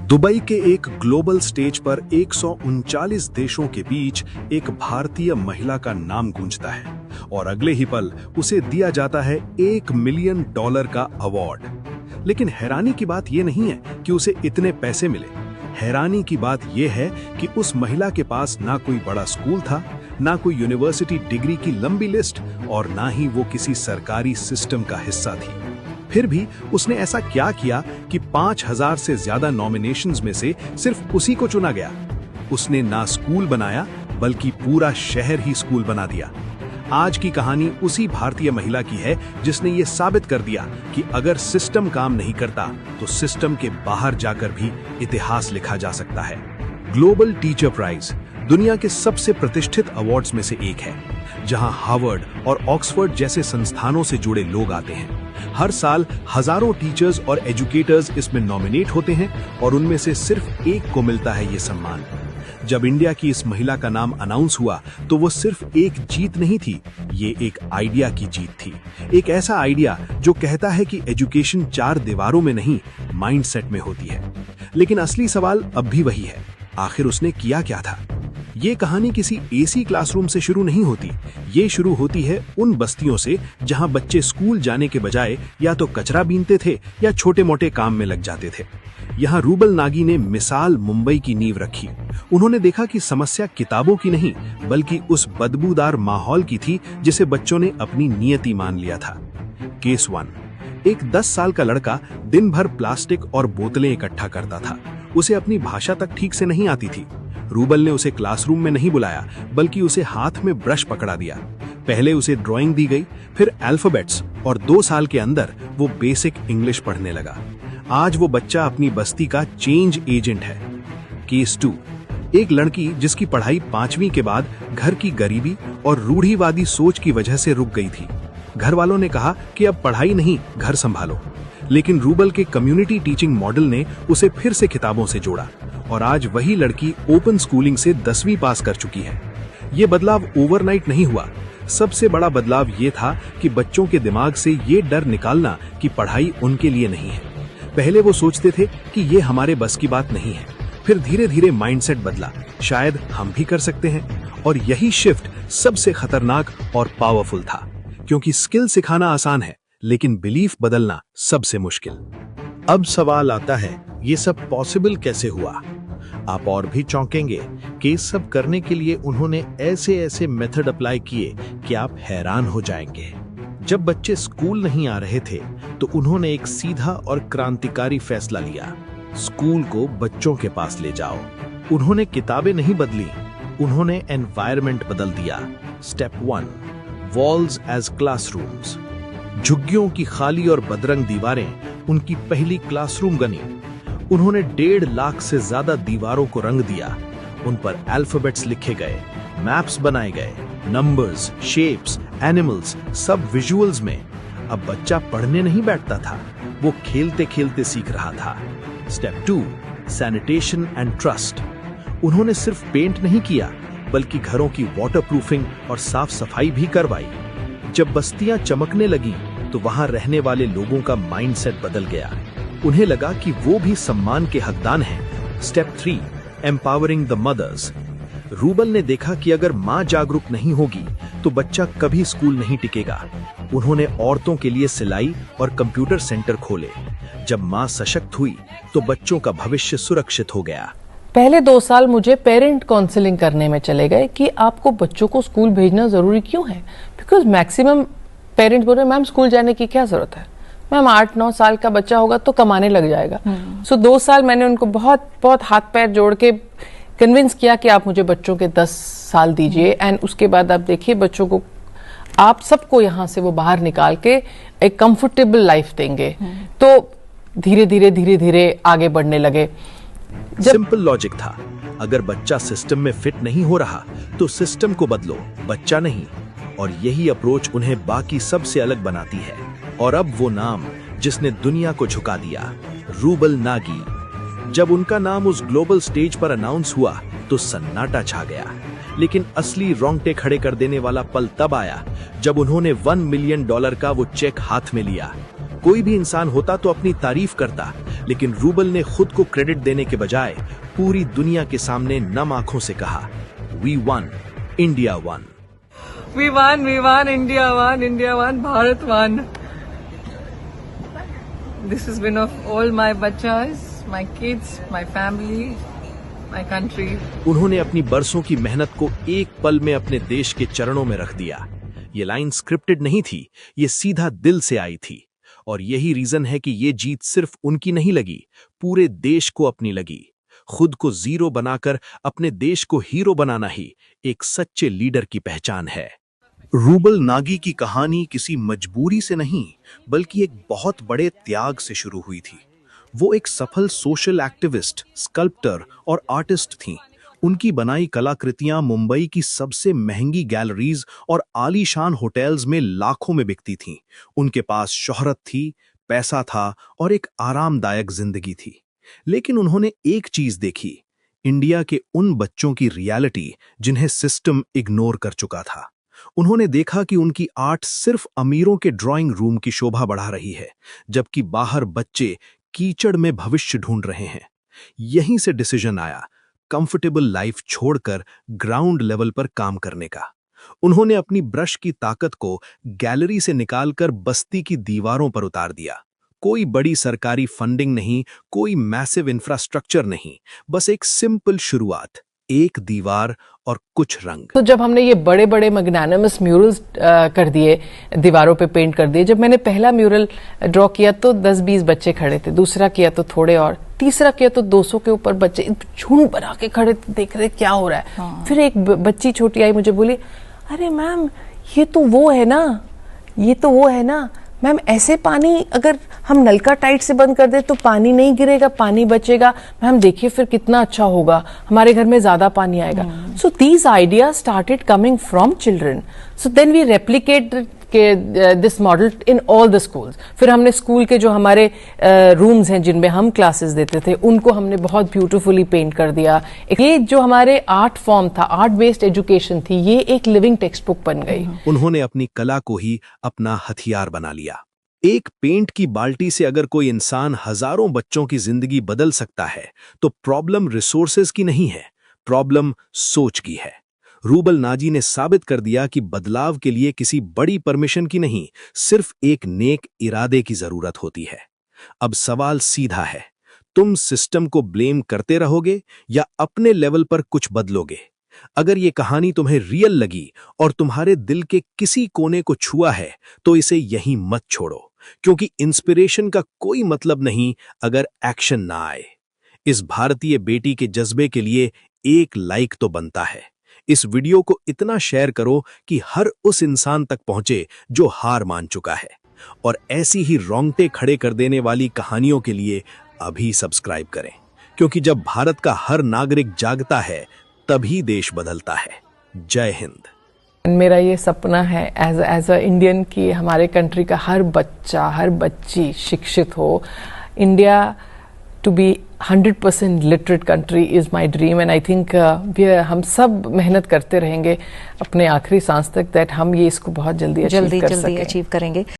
Dubai के एक global stage पर 139 देशों के बीच एक भारतीय महिला का नाम गूंजता है और अगले ही पल उसे दिया जाता है $1 मिलियन का अवार्ड। लेकिन हैरानी की बात यह नहीं है कि उसे इतने पैसे मिले। हैरानी की बात यह है कि उस महिला के पास ना कोई बड़ा स्कूल था, ना कोई यूनिवर्सिटी डिग्री की लंबी लिस्ट और ना ही वो किसी सरकारी सिस्टम का हिस्सा थी। फिर भी उसने ऐसा क्या किया कि 5000 से ज्यादा नॉमिनेशंस में से सिर्फ उसी को चुना गया। उसने ना स्कूल बनाया बल्कि पूरा शहर ही स्कूल बना दिया। आज की कहानी उसी भारतीय महिला की है जिसने ये साबित कर दिया कि अगर सिस्टम काम नहीं करता तो सिस्टम के बाहर जाकर भी इतिहास लिखा जा सकता है। ग्लोबल टीचर प्राइज दुनिया के सबसे प्रतिष्ठित अवार्ड्स में से एक है, जहां हार्वर्ड और ऑक्सफोर्ड जैसे संस्थानों से जुड़े लोग आते हैं। हर साल हजारों टीचर्स और एजुकेटर्स इसमें नॉमिनेट होते हैं और उनमें से सिर्फ एक को मिलता है ये सम्मान। जब इंडिया की इस महिला का नाम अनाउंस हुआ तो वो सिर्फ एक जीत नहीं थी, ये एक आइडिया की जीत थी। एक ऐसा आइडिया जो कहता है कि एजुकेशन 4 दीवारों में नहीं, माइंडसेट में होती है। लेकिन असली सवाल अब भी वही है, आखिर उसने किया क्या था? ये कहानी किसी एसी क्लासरूम से शुरू नहीं होती। ये शुरू होती है उन बस्तियों से जहां बच्चे स्कूल जाने के बजाय या तो कचरा बीनते थे या छोटे मोटे काम में लग जाते थे। यहाँ रूबल नागी ने मिसाल मुंबई की नींव रखी। उन्होंने देखा कि समस्या किताबों की नहीं बल्कि उस बदबूदार माहौल की थी जिसे बच्चों ने अपनी नियति मान लिया था। केस 1। एक 10 साल का लड़का दिन भर प्लास्टिक और बोतलें इकट्ठा करता था। उसे अपनी भाषा तक ठीक से नहीं आती थी। रूबल ने उसे क्लासरूम में नहीं बुलाया बल्कि उसे हाथ में ब्रश पकड़ा दिया। पहले उसे ड्राइंग दी गई, फिर अल्फाबेट्स और 2 साल के अंदर वो बेसिक इंग्लिश पढ़ने लगा। आज वो बच्चा अपनी बस्ती का चेंज एजेंट है। केस 2। एक लड़की जिसकी पढ़ाई 5वीं के बाद घर की गरीबी और रूढ़िवादी सोच की वजह से रुक गई थी। घर वालों ने कहा कि अब पढ़ाई नहीं, घर संभालो। लेकिन रूबल के कम्युनिटी टीचिंग मॉडल ने उसे फिर से किताबों से जोड़ा और आज वही लड़की ओपन स्कूलिंग से 10वीं पास कर चुकी है। ये बदलाव ओवरनाइट नहीं हुआ। सबसे बड़ा बदलाव ये था कि बच्चों के दिमाग से ये डर निकालना कि पढ़ाई उनके लिए नहीं है। पहले वो सोचते थे कि ये हमारे बस की बात नहीं है। फिर धीरे धीरे माइंडसेट बदला, शायद हम भी कर सकते हैं। और यही शिफ्ट सबसे खतरनाक और पावरफुल था, क्योंकि स्किल सिखाना आसान है लेकिन बिलीफ बदलना सबसे मुश्किल। अब सवाल आता है, ये सब पॉसिबल कैसे हुआ? आप और भी चौंकेंगे कि इस सब करने के लिए उन्होंने ऐसे ऐसे मेथड अप्लाई किए कि आप हैरान हो जाएंगे। जब बच्चे स्कूल नहीं आ रहे थे तो उन्होंने एक सीधा और क्रांतिकारी फैसला लिया, स्कूल को बच्चों के पास ले जाओ। उन्होंने किताबें नहीं बदली, उन्होंने एनवायरनमेंट बदल दिया। Step 1, walls as classrooms. झुग्गियों की खाली और बदरंग दीवारें उनकी पहली क्लासरूम बनी। उन्होंने 1.5 लाख से ज्यादा दीवारों को रंग दिया। उन पर अल्फाबेट्स लिखे गए, मैप्स बनाए गए, नंबर्स, शेप्स, एनिमल्स, सब विजुअल्स में। अब बच्चा पढ़ने नहीं बैठता था, वो खेलते खेलते सीख रहा था। Step 2, sanitation and trust. उन्होंने सिर्फ पेंट नहीं किया बल्कि घरों की वाटरप्रूफिंग और साफ सफाई भी करवाई। जब बस्तियां चमकने लगी तो वहां रहने वाले लोगों का माइंडसेट बदल गया। उन्हें लगा कि वो भी सम्मान के हकदार हैं। Step 3, empowering the mothers. Rubal ने देखा कि अगर मां जागरूक नहीं होगी तो बच्चा कभी स्कूल नहीं टिकेगा। उन्होंने औरतों के लिए सिलाई और कंप्यूटर सेंटर खोले। जब मां सशक्त हुई तो बच्चों का भविष्य सुरक्षित हो गया। पहले 2 साल मुझे पेरेंट काउंसलिंग करने में चले गए कि आपको बच्चों को स्कूल भेजना जरूरी क्यों है, बिकॉज मैक्सिमम पेरेंट्स बोल रहे मैम स्कूल जाने की क्या जरूरत है, मैम 8-9 साल का बच्चा होगा तो कमाने लग जाएगा। सो 2 साल मैंने उनको बहुत बहुत हाथ पैर जोड़ के कन्विंस किया कि आप मुझे बच्चों के 10 साल दीजिए एंड उसके बाद आप देखिए बच्चों को, आप सबको यहाँ से वो बाहर निकाल के एक कंफर्टेबल लाइफ देंगे। तो धीरे धीरे आगे बढ़ने लगे। सिंपल लॉजिक था, अगर बच्चा सिस्टम में फिट नहीं हो रहा तो सिस्टम को बदलो, बच्चा नहीं। और यही अप्रोच उन्हें बाकी सबसे अलग बनाती है। और अब वो नाम जिसने दुनिया को झुका दिया, रूबल नागी। जब उनका नाम उस ग्लोबल स्टेज पर अनाउंस हुआ तो सन्नाटा छा गया। लेकिन असली रोंगटे खड़े कर देने वाला पल तब आया जब उन्होंने $1 मिलियन का वो चेक हाथ में लिया। कोई भी इंसान होता तो अपनी तारीफ करता, लेकिन रूबल ने खुद को क्रेडिट देने के बजाय पूरी दुनिया के सामने नम आंखों से कहा, we won, India won. We won, India won, Bharat won. This is win of all my bachas, my kids, my family, my country. उन्होंने अपनी बरसों की मेहनत को एक पल में अपने देश के चरणों में रख दिया। ये लाइन स्क्रिप्टेड नहीं थी, ये सीधा दिल से आई थी। और यही रीजन है कि ये जीत सिर्फ उनकी नहीं लगी, पूरे देश को अपनी लगी। खुद को जीरो बनाकर अपने देश को हीरो बनाना ही एक सच्चे लीडर की पहचान है। रूबल नागी की कहानी किसी मजबूरी से नहीं, बल्कि एक बहुत बड़े त्याग से शुरू हुई थी। वो एक सफल सोशल एक्टिविस्ट, स्कल्प्टर और आर्टिस्ट थीं। उनकी बनाई कलाकृतियां मुंबई की सबसे महंगी गैलरीज और आलीशान होटल्स में लाखों में बिकती थीं। उनके पास शोहरत थी, पैसा था और एक आरामदायक जिंदगी थी। लेकिन उन्होंने एक चीज देखी, इंडिया के उन बच्चों की रियलिटी जिन्हें सिस्टम इग्नोर कर चुका था। उन्होंने देखा कि उनकी आर्ट सिर्फ अमीरों के ड्राइंग रूम की शोभा बढ़ा रही है, जबकि बाहर बच्चे कीचड़ में भविष्य ढूंढ रहे हैं। यहीं से डिसीजन आया, कंफर्टेबल लाइफ छोड़कर ग्राउंड लेवल पर काम करने का। उन्होंने अपनी ब्रश की ताकत को गैलरी से निकालकर बस्ती की दीवारों पर उतार दिया। कोई बड़ी सरकारी फंडिंग नहीं, कोई मैसिव इंफ्रास्ट्रक्चर नहीं, बस एक सिंपल शुरुआत, एक दीवार और कुछ रंग। तो जब हमने ये बड़े बड़े मैग्नानिमस म्यूरल्स कर दिए, दीवारों पे पेंट कर दिए, जब मैंने पहला म्यूरल ड्रॉ किया तो 10-20 बच्चे खड़े थे, दूसरा किया तो थोड़े और, तीसरा किया तो 200 के ऊपर बच्चे झुंड बना के खड़े थे, देख रहे क्या हो रहा है। हाँ। फिर एक बच्ची छोटी आई, मुझे बोली, अरे मैम ये तो वो है ना मैम, ऐसे पानी अगर हम नलका टाइट से बंद कर दे तो पानी नहीं गिरेगा, पानी बचेगा। मैम देखिए फिर कितना अच्छा होगा, हमारे घर में ज्यादा पानी आएगा। So these ideas started coming from children. So then we replicate this model in all the schools. फिर हमने स्कूल के जो हमारे रूम्स हैं जिनमें हम क्लासेस देते थे, उनको हमने बहुत ब्यूटीफुली पेंट कर दिया। ये जो हमारे आर्ट फॉर्म था, आर्ट बेस्ड एजुकेशन थी, ये एक लिविंग टेक्स्ट बुक बन गई। उन्होंने अपनी कला को ही अपना हथियार बना लिया। एक पेंट की बाल्टी से अगर कोई इंसान हजारों बच्चों की जिंदगी बदल सकता है, तो प्रॉब्लम रिसोर्सेज की नहीं है, प्रॉब्लम सोच की है। रूबल नाजी ने साबित कर दिया कि बदलाव के लिए किसी बड़ी परमिशन की नहीं, सिर्फ एक नेक इरादे की जरूरत होती है। अब सवाल सीधा है, तुम सिस्टम को ब्लेम करते रहोगे या अपने लेवल पर कुछ बदलोगे? अगर ये कहानी तुम्हें रियल लगी और तुम्हारे दिल के किसी कोने को छुआ है, तो इसे यहीं मत छोड़ो, क्योंकि इंस्पिरेशन का कोई मतलब नहीं अगर एक्शन ना आए। इस भारतीय बेटी के जज्बे के लिए एक लाइक तो बनता है। इस वीडियो को इतना शेयर करो कि हर उस इंसान तक पहुंचे जो हार मान चुका है। और ऐसी ही रोंगटे खड़े कर देने वाली कहानियों के लिए अभी सब्सक्राइब करें, क्योंकि जब भारत का हर नागरिक जागता है, तभी देश बदलता है। जय हिंद। मेरा ये सपना है एज अ इंडियन कि हमारे कंट्री का हर बच्चा, हर बच्ची शिक्षित हो। India to be 100% literate country is my dream, and I think हम सब मेहनत करते रहेंगे अपने आखिरी सांस तक, that हम ये इसको बहुत जल्दी अचीव करेंगे।